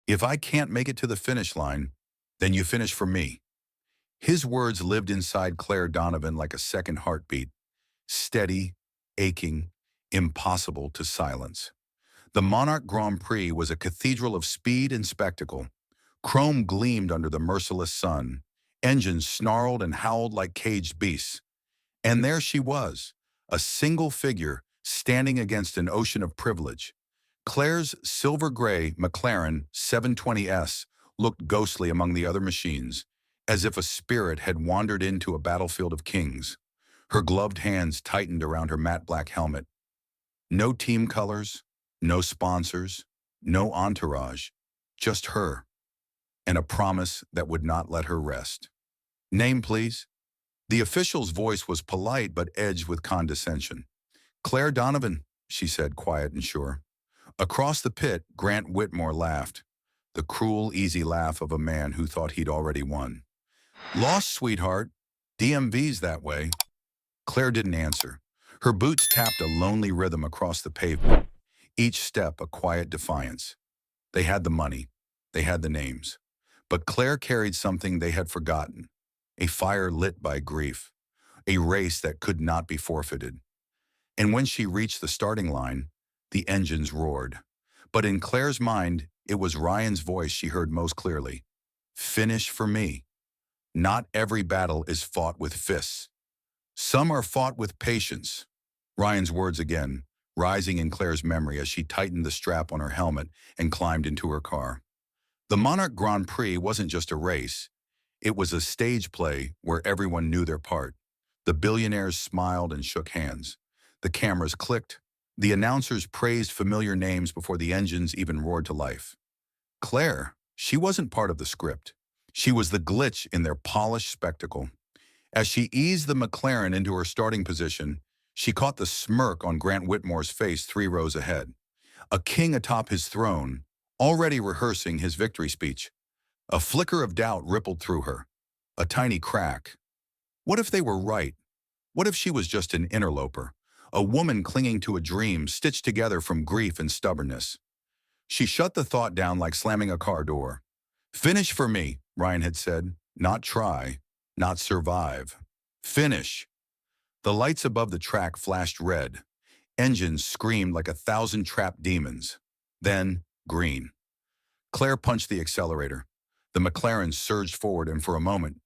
If I can't make it to the finish line, then you finish for me. His words lived inside Claire Donovan like a second heartbeat, steady, aching, impossible to silence. The Monarch Grand Prix was a cathedral of speed and spectacle. Chrome gleamed under the merciless sun. Engines snarled and howled like caged beasts. And there she was, a single figure standing against an ocean of privilege. Claire's silver-gray McLaren 720S looked ghostly among the other machines, as if a spirit had wandered into a battlefield of kings. Her gloved hands tightened around her matte black helmet. No team colors, no sponsors, no entourage, just her, and a promise that would not let her rest. Name, please? The official's voice was polite but edged with condescension. Claire Donovan, she said, quiet and sure. Across the pit, Grant Whitmore laughed, the cruel, easy laugh of a man who thought he'd already won. Lost, sweetheart. DMV's that way. Claire didn't answer. Her boots tapped a lonely rhythm across the pavement, each step a quiet defiance. They had the money. They had the names. But Claire carried something they had forgotten, a fire lit by grief, a race that could not be forfeited. And when she reached the starting line, the engines roared. But in Claire's mind, it was Ryan's voice she heard most clearly. Finish for me. Not every battle is fought with fists. Some are fought with patience. Ryan's words again, rising in Claire's memory as she tightened the strap on her helmet and climbed into her car. The Monarch Grand Prix wasn't just a race. It was a stage play where everyone knew their part. The billionaires smiled and shook hands. The cameras clicked. The announcers praised familiar names before the engines even roared to life. Claire, she wasn't part of the script. She was the glitch in their polished spectacle. As she eased the McLaren into her starting position, she caught the smirk on Grant Whitmore's face 3 rows ahead. A king atop his throne, already rehearsing his victory speech. A flicker of doubt rippled through her. A tiny crack. What if they were right? What if she was just an interloper? A woman clinging to a dream stitched together from grief and stubbornness. She shut the thought down like slamming a car door. Finish for me, Ryan had said. Not try, not survive. Finish. The lights above the track flashed red. Engines screamed like 1,000 trapped demons. Then, green. Claire punched the accelerator. The McLaren surged forward and for a moment,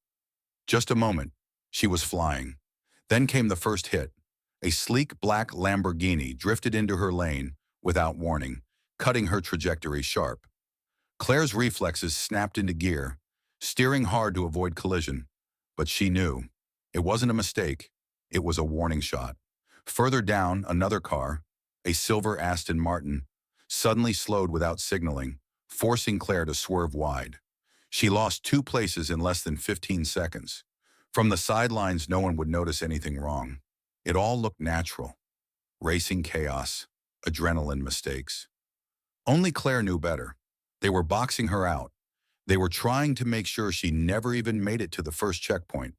just a moment, she was flying. Then came the first hit. A sleek black Lamborghini drifted into her lane without warning, cutting her trajectory sharp. Claire's reflexes snapped into gear, steering hard to avoid collision. But she knew. It wasn't a mistake. It was a warning shot. Further down, another car, a silver Aston Martin, suddenly slowed without signaling, forcing Claire to swerve wide. She lost 2 places in less than 15 seconds. From the sidelines, no one would notice anything wrong. It all looked natural. Racing chaos, adrenaline mistakes. Only Claire knew better. They were boxing her out. They were trying to make sure she never even made it to the first checkpoint.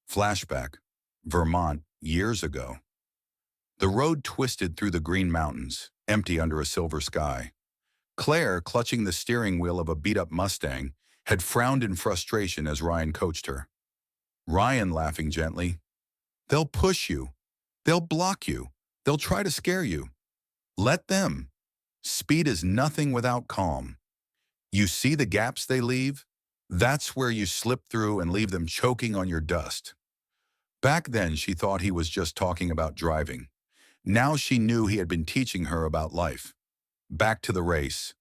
Flashback, Vermont, years ago. The road twisted through the Green Mountains, empty under a silver sky. Claire, clutching the steering wheel of a beat-up Mustang, had frowned in frustration as Ryan coached her. Ryan laughing gently. They'll push you. They'll block you. They'll try to scare you. Let them. Speed is nothing without calm. You see the gaps they leave? That's where you slip through and leave them choking on your dust. Back then, she thought he was just talking about driving. Now she knew he had been teaching her about life. Back to the race.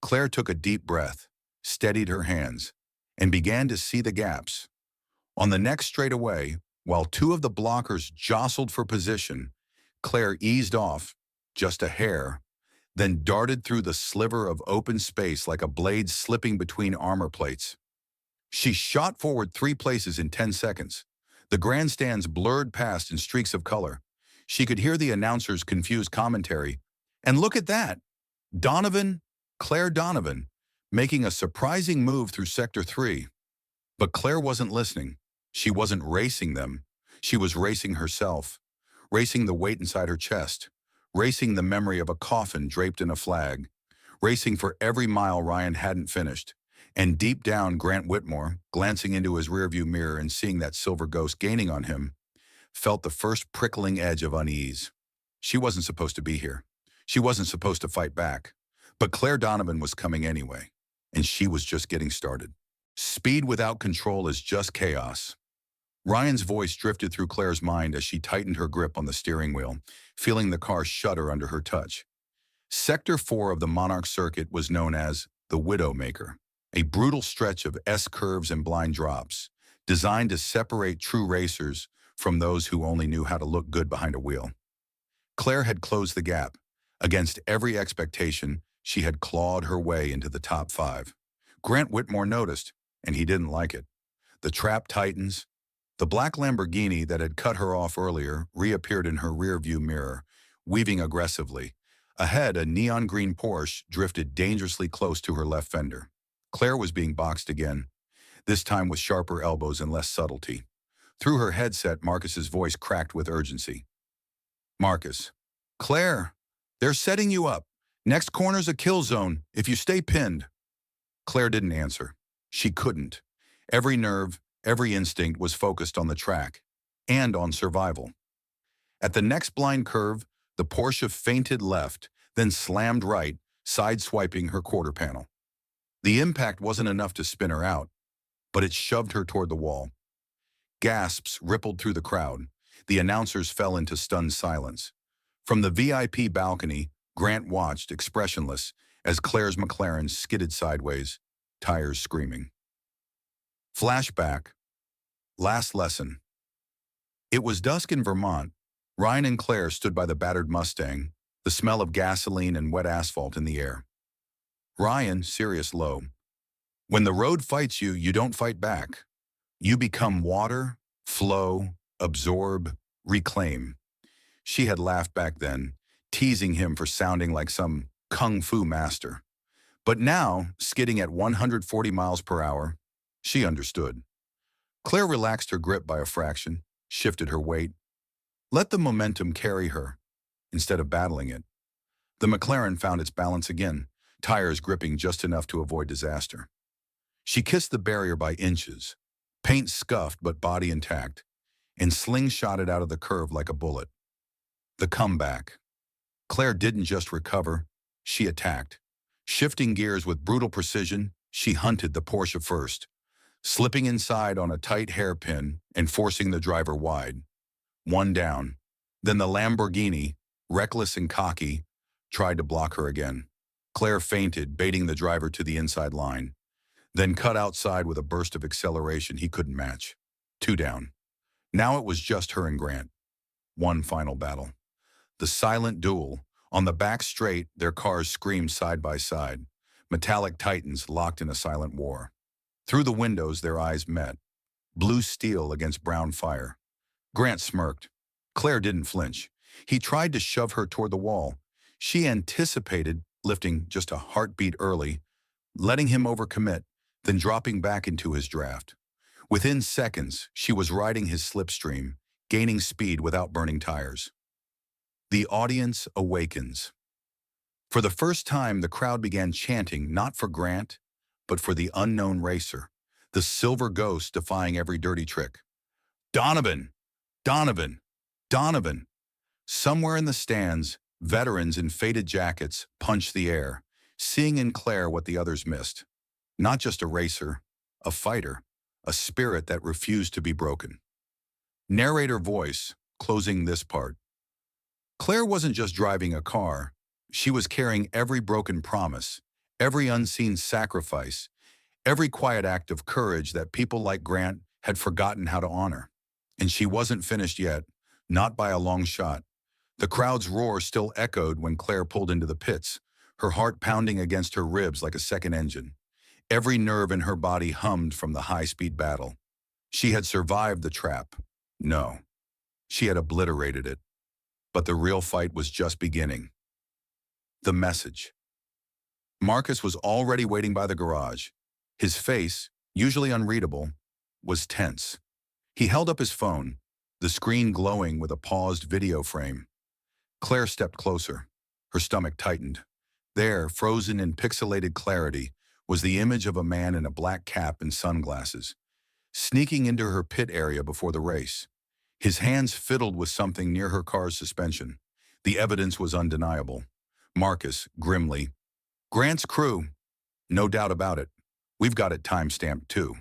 Claire took a deep breath, steadied her hands, and began to see the gaps. On the next straightaway, while 2 of the blockers jostled for position, Claire eased off, just a hair, then darted through the sliver of open space like a blade slipping between armor plates. She shot forward 3 places in 10 seconds. The grandstands blurred past in streaks of color. She could hear the announcer's confused commentary. And look at that! Donovan, Claire Donovan, making a surprising move through Sector 3. But Claire wasn't listening. She wasn't racing them. She was racing herself, racing the weight inside her chest, racing the memory of a coffin draped in a flag, racing for every mile Ryan hadn't finished. And deep down, Grant Whitmore, glancing into his rearview mirror and seeing that silver ghost gaining on him, felt the first prickling edge of unease. She wasn't supposed to be here. She wasn't supposed to fight back. But Claire Donovan was coming anyway, and she was just getting started. Speed without control is just chaos. Ryan's voice drifted through Claire's mind as she tightened her grip on the steering wheel, feeling the car shudder under her touch. Sector 4 of the Monarch Circuit was known as the Widowmaker, a brutal stretch of S-curves and blind drops, designed to separate true racers from those who only knew how to look good behind a wheel. Claire had closed the gap. Against every expectation, she had clawed her way into the top 5. Grant Whitmore noticed, and he didn't like it. The trap tightens. The black Lamborghini that had cut her off earlier reappeared in her rearview mirror, weaving aggressively. Ahead, a neon green Porsche drifted dangerously close to her left fender. Claire was being boxed again, this time with sharper elbows and less subtlety. Through her headset, Marcus's voice cracked with urgency. Marcus. Claire, they're setting you up. Next corner's a kill zone if you stay pinned. Claire didn't answer. She couldn't. Every nerve, every instinct was focused on the track and on survival. At the next blind curve, the Porsche feinted left, then slammed right, sideswiping her quarter panel. The impact wasn't enough to spin her out, but it shoved her toward the wall. Gasps rippled through the crowd. The announcers fell into stunned silence. From the VIP balcony, Grant watched, expressionless, as Claire's McLaren skidded sideways, tires screaming. Flashback. Last lesson. It was dusk in Vermont. Ryan and Claire stood by the battered Mustang, the smell of gasoline and wet asphalt in the air. Ryan, serious low. When the road fights you, you don't fight back. You become water, flow, absorb, reclaim. She had laughed back then, teasing him for sounding like some kung fu master. But now, skidding at 140 miles per hour, she understood. Claire relaxed her grip by a fraction, shifted her weight. Let the momentum carry her, instead of battling it. The McLaren found its balance again, tires gripping just enough to avoid disaster. She kissed the barrier by inches, paint scuffed but body intact, and slingshotted out of the curve like a bullet. The comeback. Claire didn't just recover, she attacked. Shifting gears with brutal precision, she hunted the Porsche first, slipping inside on a tight hairpin and forcing the driver wide. One down. Then the Lamborghini, reckless and cocky, tried to block her again. Claire feinted, baiting the driver to the inside line, then cut outside with a burst of acceleration he couldn't match. 2 down. Now it was just her and Grant. One final battle. The silent duel. On the back straight, their cars screamed side by side, metallic titans locked in a silent war. Through the windows, their eyes met. Blue steel against brown fire. Grant smirked. Claire didn't flinch. He tried to shove her toward the wall. She anticipated, lifting just a heartbeat early, letting him overcommit, then dropping back into his draft. Within seconds, she was riding his slipstream, gaining speed without burning tires. The audience awakens. For the first time, the crowd began chanting not for Grant, but for the unknown racer, the silver ghost defying every dirty trick. Donovan! Donovan! Donovan! Somewhere in the stands, veterans in faded jackets punched the air, seeing in Claire what the others missed. Not just a racer, a fighter, a spirit that refused to be broken. Narrator voice, closing this part. Claire wasn't just driving a car, she was carrying every broken promise, every unseen sacrifice, every quiet act of courage that people like Grant had forgotten how to honor. And she wasn't finished yet, not by a long shot. The crowd's roar still echoed when Claire pulled into the pits, her heart pounding against her ribs like a second engine. Every nerve in her body hummed from the high-speed battle. She had survived the trap. No, she had obliterated it. But the real fight was just beginning. The message. Marcus was already waiting by the garage. His face, usually unreadable, was tense. He held up his phone, the screen glowing with a paused video frame. Claire stepped closer. Her stomach tightened. There, frozen in pixelated clarity, was the image of a man in a black cap and sunglasses, sneaking into her pit area before the race. His hands fiddled with something near her car's suspension. The evidence was undeniable. Marcus, grimly, "Grant's crew. No doubt about it. We've got it time-stamped too."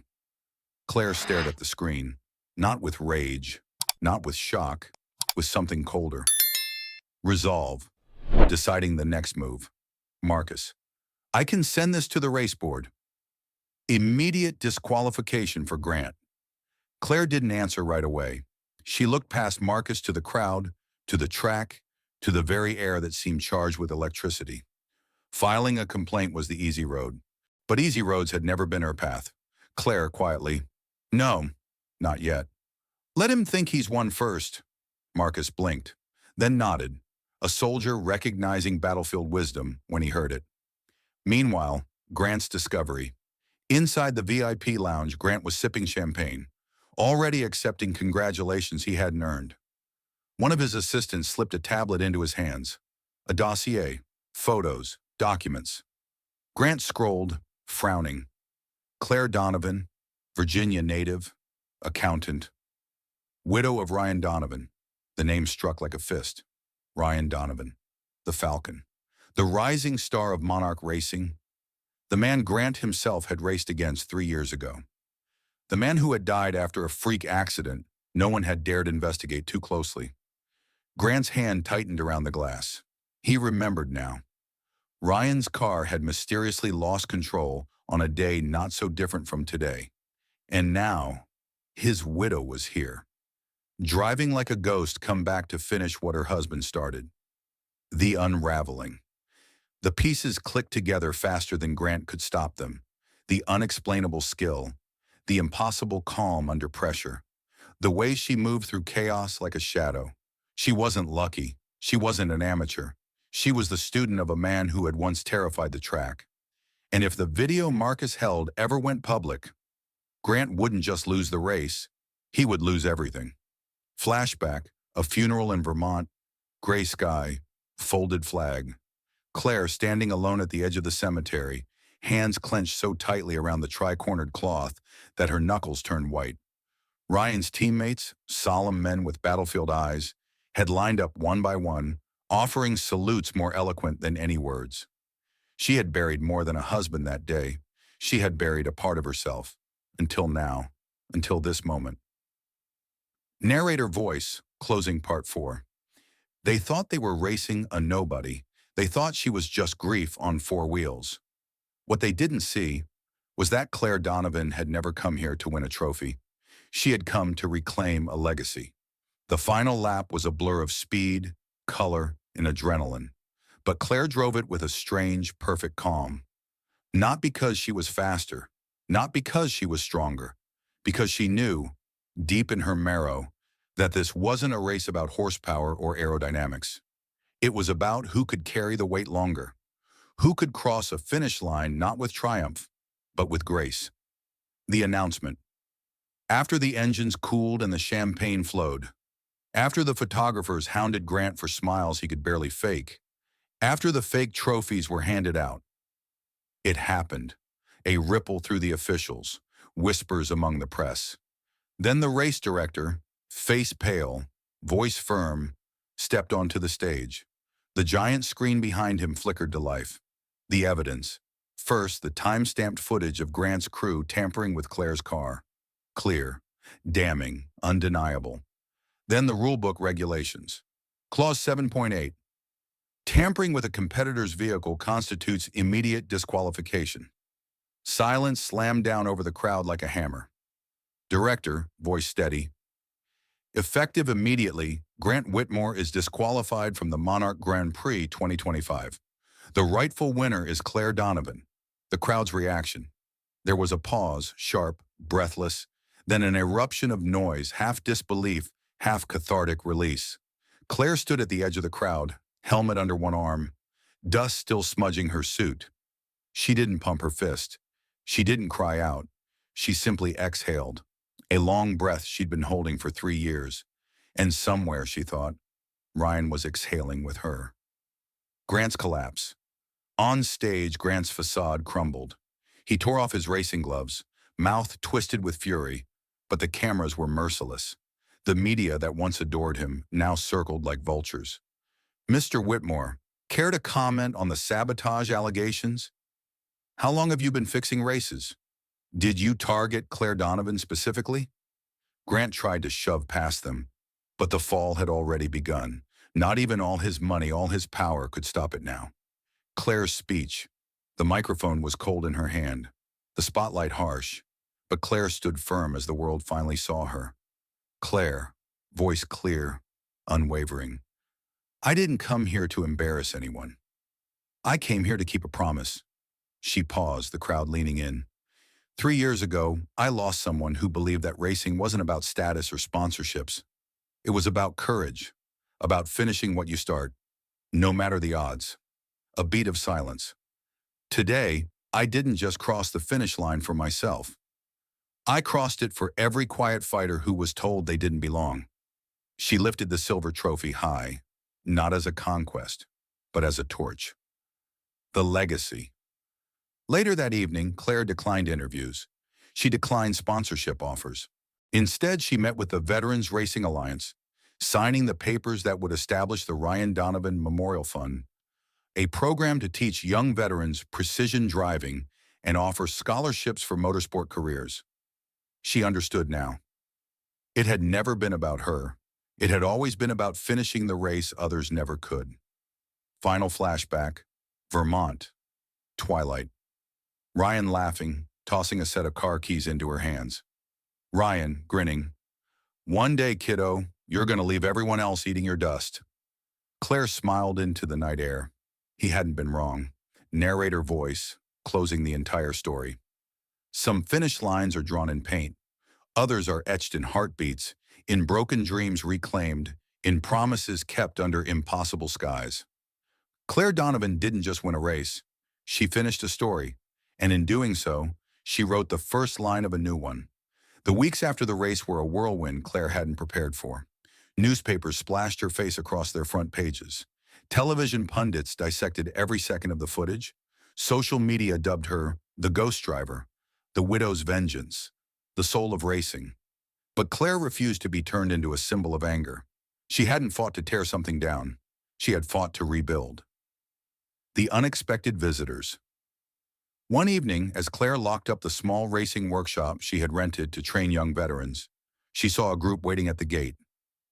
Claire stared at the screen, not with rage, not with shock, with something colder. Resolve, deciding the next move. Marcus, "I can send this to the race board." Immediate disqualification for Grant. Claire didn't answer right away. She looked past Marcus to the crowd, to the track, to the very air that seemed charged with electricity. Filing a complaint was the easy road, but easy roads had never been her path. Claire quietly, "No, not yet." "Let him think he's won first." Marcus blinked, then nodded, a soldier recognizing battlefield wisdom when he heard it. Meanwhile, Grant's discovery. Inside the VIP lounge, Grant was sipping champagne, already accepting congratulations he hadn't earned. One of his assistants slipped a tablet into his hands. A dossier, photos, documents. Grant scrolled, frowning. Claire Donovan, Virginia native, accountant. Widow of Ryan Donovan. The name struck like a fist. Ryan Donovan, the Falcon. The rising star of Monarch Racing. The man Grant himself had raced against 3 years ago. The man who had died after a freak accident no one had dared investigate too closely. Grant's hand tightened around the glass. He remembered now. Ryan's car had mysteriously lost control on a day not so different from today. And now, his widow was here, driving like a ghost come back to finish what her husband started. The unraveling. The pieces clicked together faster than Grant could stop them. The unexplainable skill, the impossible calm under pressure, the way she moved through chaos like a shadow. She wasn't lucky. She wasn't an amateur. She was the student of a man who had once terrified the track. And if the video Marcus held ever went public, Grant wouldn't just lose the race, he would lose everything. Flashback, a funeral in Vermont, gray sky, folded flag. Claire standing alone at the edge of the cemetery, hands clenched so tightly around the tri-cornered cloth that her knuckles turned white. Ryan's teammates, solemn men with battlefield eyes, had lined up one by one, offering salutes more eloquent than any words. She had buried more than a husband that day. She had buried a part of herself. Until now. Until this moment. Narrator voice, closing part 4. They thought they were racing a nobody. They thought she was just grief on 4 wheels. What they didn't see was that Claire Donovan had never come here to win a trophy. She had come to reclaim a legacy. The final lap was a blur of speed, color, and adrenaline. But Claire drove it with a strange, perfect calm. Not because she was faster, not because she was stronger, because she knew, deep in her marrow, that this wasn't a race about horsepower or aerodynamics. It was about who could carry the weight longer, who could cross a finish line not with triumph, but with grace. The announcement. After the engines cooled and the champagne flowed, after the photographers hounded Grant for smiles he could barely fake, after the fake trophies were handed out, it happened. A ripple through the officials, whispers among the press. Then the race director, face pale, voice firm, stepped onto the stage. The giant screen behind him flickered to life. The evidence. First, the time-stamped footage of Grant's crew tampering with Claire's car. Clear, damning, undeniable. Then the rulebook regulations. Clause 7.8. Tampering with a competitor's vehicle constitutes immediate disqualification. Silence slammed down over the crowd like a hammer. Director, voice steady. Effective immediately, Grant Whitmore is disqualified from the Monarch Grand Prix 2025. The rightful winner is Claire Donovan. The crowd's reaction. There was a pause, sharp, breathless, then an eruption of noise, half disbelief, half cathartic release. Claire stood at the edge of the crowd, helmet under one arm, dust still smudging her suit. She didn't pump her fist. She didn't cry out. She simply exhaled, a long breath she'd been holding for 3 years. And somewhere, she thought, Ryan was exhaling with her. Grant's collapse. On stage, Grant's facade crumbled. He tore off his racing gloves, mouth twisted with fury, but the cameras were merciless. The media that once adored him now circled like vultures. Mr. Whitmore, care to comment on the sabotage allegations? How long have you been fixing races? Did you target Claire Donovan specifically? Grant tried to shove past them, but the fall had already begun. Not even all his money, all his power could stop it now. Claire's speech. The microphone was cold in her hand, the spotlight harsh, but Claire stood firm as the world finally saw her. Claire, voice clear, unwavering. I didn't come here to embarrass anyone. I came here to keep a promise. She paused, the crowd leaning in. 3 years ago, I lost someone who believed that racing wasn't about status or sponsorships. It was about courage, about finishing what you start, no matter the odds. A beat of silence. Today, I didn't just cross the finish line for myself. I crossed it for every quiet fighter who was told they didn't belong. She lifted the silver trophy high, not as a conquest, but as a torch. The legacy. Later that evening, Claire declined interviews. She declined sponsorship offers. Instead, she met with the Veterans Racing Alliance, signing the papers that would establish the Ryan Donovan Memorial Fund, a program to teach young veterans precision driving and offer scholarships for motorsport careers. She understood now. It had never been about her. It had always been about finishing the race others never could. Final flashback, Vermont, twilight. Ryan laughing, tossing a set of car keys into her hands. Ryan, grinning. One day, kiddo, you're going to leave everyone else eating your dust. Claire smiled into the night air. He hadn't been wrong. Narrator voice, closing the entire story. Some finish lines are drawn in paint. Others are etched in heartbeats, in broken dreams reclaimed, in promises kept under impossible skies. Claire Donovan didn't just win a race. She finished a story, and in doing so, she wrote the first line of a new one. The weeks after the race were a whirlwind Claire hadn't prepared for. Newspapers splashed her face across their front pages. Television pundits dissected every second of the footage. Social media dubbed her the ghost driver, the widow's vengeance, the soul of racing. But Claire refused to be turned into a symbol of anger. She hadn't fought to tear something down. She had fought to rebuild. The unexpected visitors. One evening, as Claire locked up the small racing workshop she had rented to train young veterans, she saw a group waiting at the gate.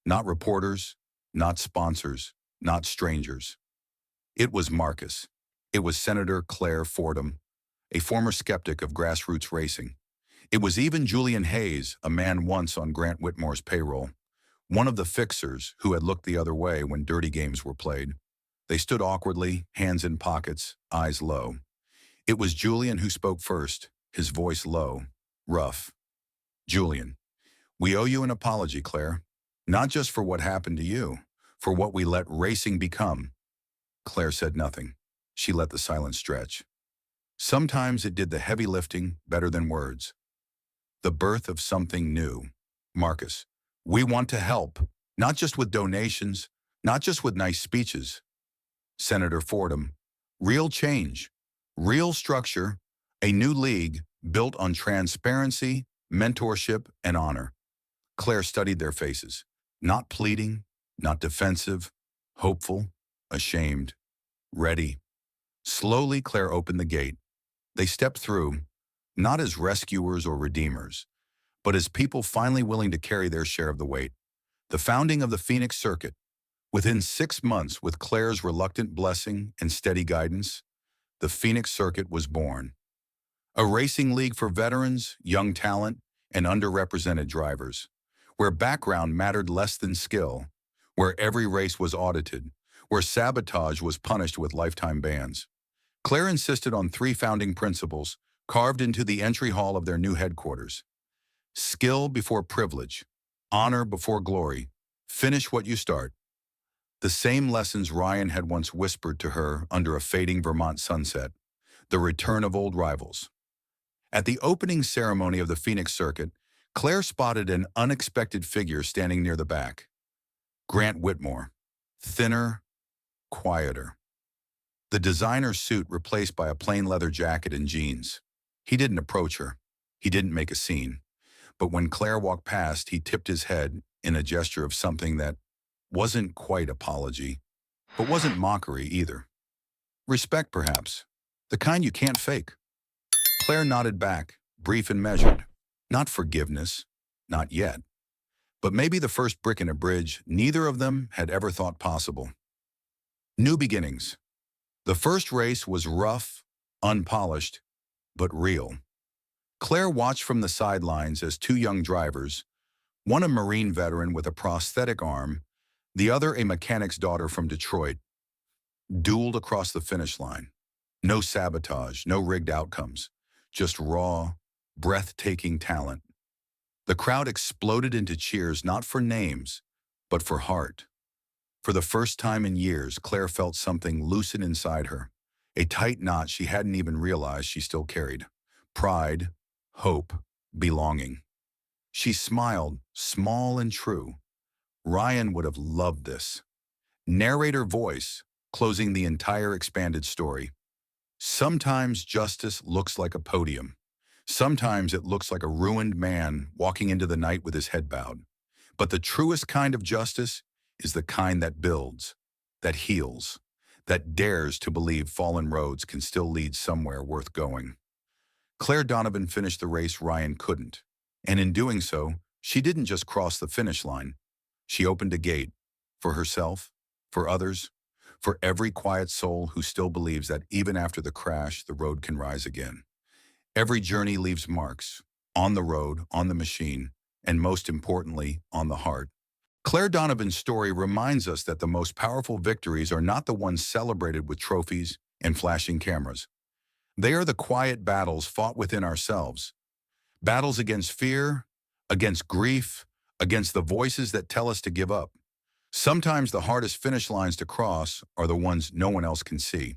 Not reporters, not sponsors, not strangers. It was Marcus. It was Senator Claire Fordham, a former skeptic of grassroots racing. It was even Julian Hayes, a man once on Grant Whitmore's payroll, one of the fixers who had looked the other way when dirty games were played. They stood awkwardly, hands in pockets, eyes low. It was Julian who spoke first, his voice low, rough. Julian, we owe you an apology, Claire. Not just for what happened to you, for what we let racing become. Claire said nothing. She let the silence stretch. Sometimes it did the heavy lifting better than words. The birth of something new. Marcus, we want to help, not just with donations, not just with nice speeches. Senator Fordham, real change, real structure, a new league built on transparency, mentorship, and honor. Claire studied their faces, not pleading, not defensive, hopeful, ashamed, ready. Slowly, Claire opened the gate. They stepped through, not as rescuers or redeemers, but as people finally willing to carry their share of the weight. The founding of the Phoenix Circuit. Within 6 months, with Claire's reluctant blessing and steady guidance, the Phoenix Circuit was born. A racing league for veterans, young talent, and underrepresented drivers, where background mattered less than skill, where every race was audited, where sabotage was punished with lifetime bans. Claire insisted on 3 founding principles carved into the entry hall of their new headquarters. Skill before privilege, honor before glory, finish what you start. The same lessons Ryan had once whispered to her under a fading Vermont sunset, the return of old rivals. At the opening ceremony of the Phoenix Circuit, Claire spotted an unexpected figure standing near the back. Grant Whitmore, thinner, quieter. The designer suit replaced by a plain leather jacket and jeans. He didn't approach her. He didn't make a scene. But when Claire walked past, he tipped his head in a gesture of something that wasn't quite apology, but wasn't mockery either. Respect, perhaps. The kind you can't fake. Claire nodded back, brief and measured. Not forgiveness. Not yet. But maybe the first brick in a bridge neither of them had ever thought possible. New beginnings. The first race was rough, unpolished, but real. Claire watched from the sidelines as two young drivers, one a Marine veteran with a prosthetic arm, the other a mechanic's daughter from Detroit, dueled across the finish line. No sabotage, no rigged outcomes, just raw, breathtaking talent. The crowd exploded into cheers not for names, but for heart. For the first time in years, Claire felt something loosen inside her, a tight knot she hadn't even realized she still carried. Pride, hope, belonging. She smiled, small and true. Ryan would have loved this. Narrator voice, closing the entire expanded story. Sometimes justice looks like a podium. Sometimes it looks like a ruined man walking into the night with his head bowed. But the truest kind of justice is the kind that builds, that heals, that dares to believe fallen roads can still lead somewhere worth going. Claire Donovan finished the race Ryan couldn't. And in doing so, she didn't just cross the finish line. She opened a gate for herself, for others, for every quiet soul who still believes that even after the crash, the road can rise again. Every journey leaves marks, on the road, on the machine, and most importantly, on the heart. Claire Donovan's story reminds us that the most powerful victories are not the ones celebrated with trophies and flashing cameras. They are the quiet battles fought within ourselves. Battles against fear, against grief, against the voices that tell us to give up. Sometimes the hardest finish lines to cross are the ones no one else can see.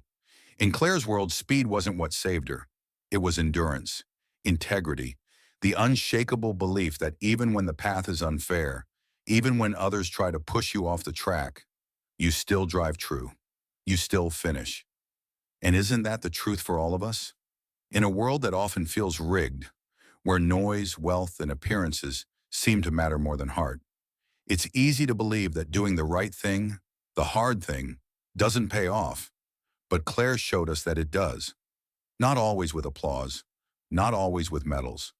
In Claire's world, speed wasn't what saved her. It was endurance, integrity, the unshakable belief that even when the path is unfair, even when others try to push you off the track, you still drive true. You still finish. And isn't that the truth for all of us? In a world that often feels rigged, where noise, wealth, and appearances seem to matter more than heart, it's easy to believe that doing the right thing, the hard thing, doesn't pay off. But Claire showed us that it does. Not always with applause, not always with medals.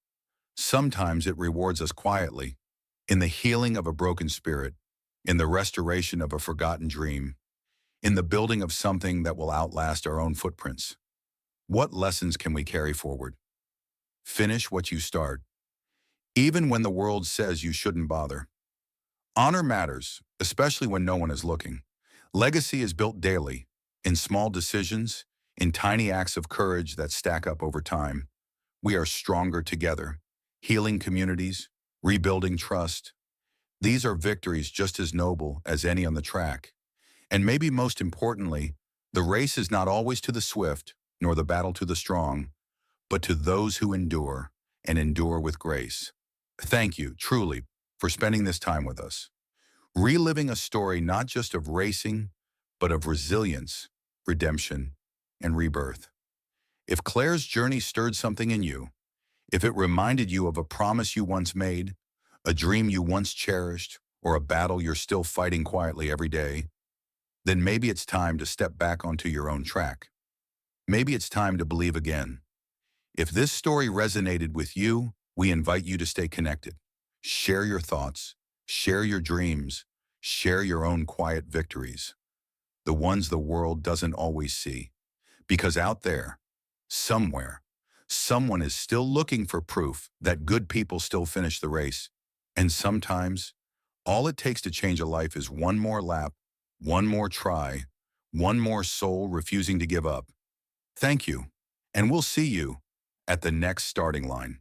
Sometimes it rewards us quietly, in the healing of a broken spirit, in the restoration of a forgotten dream, in the building of something that will outlast our own footprints. What lessons can we carry forward? Finish what you start, even when the world says you shouldn't bother. Honor matters, especially when no one is looking. Legacy is built daily, in small decisions, in tiny acts of courage that stack up over time. We are stronger together, healing communities, rebuilding trust. These are victories just as noble as any on the track. And maybe most importantly, the race is not always to the swift, nor the battle to the strong, but to those who endure, and endure with grace. Thank you, truly, for spending this time with us. Reliving a story not just of racing, but of resilience, redemption, and rebirth. If Claire's journey stirred something in you, if it reminded you of a promise you once made, a dream you once cherished, or a battle you're still fighting quietly every day, then maybe it's time to step back onto your own track. Maybe it's time to believe again. If this story resonated with you, we invite you to stay connected. Share your thoughts, share your dreams, share your own quiet victories, the ones the world doesn't always see. Because out there, somewhere, someone is still looking for proof that good people still finish the race. And sometimes, all it takes to change a life is one more lap, one more try, one more soul refusing to give up. Thank you, and we'll see you at the next starting line.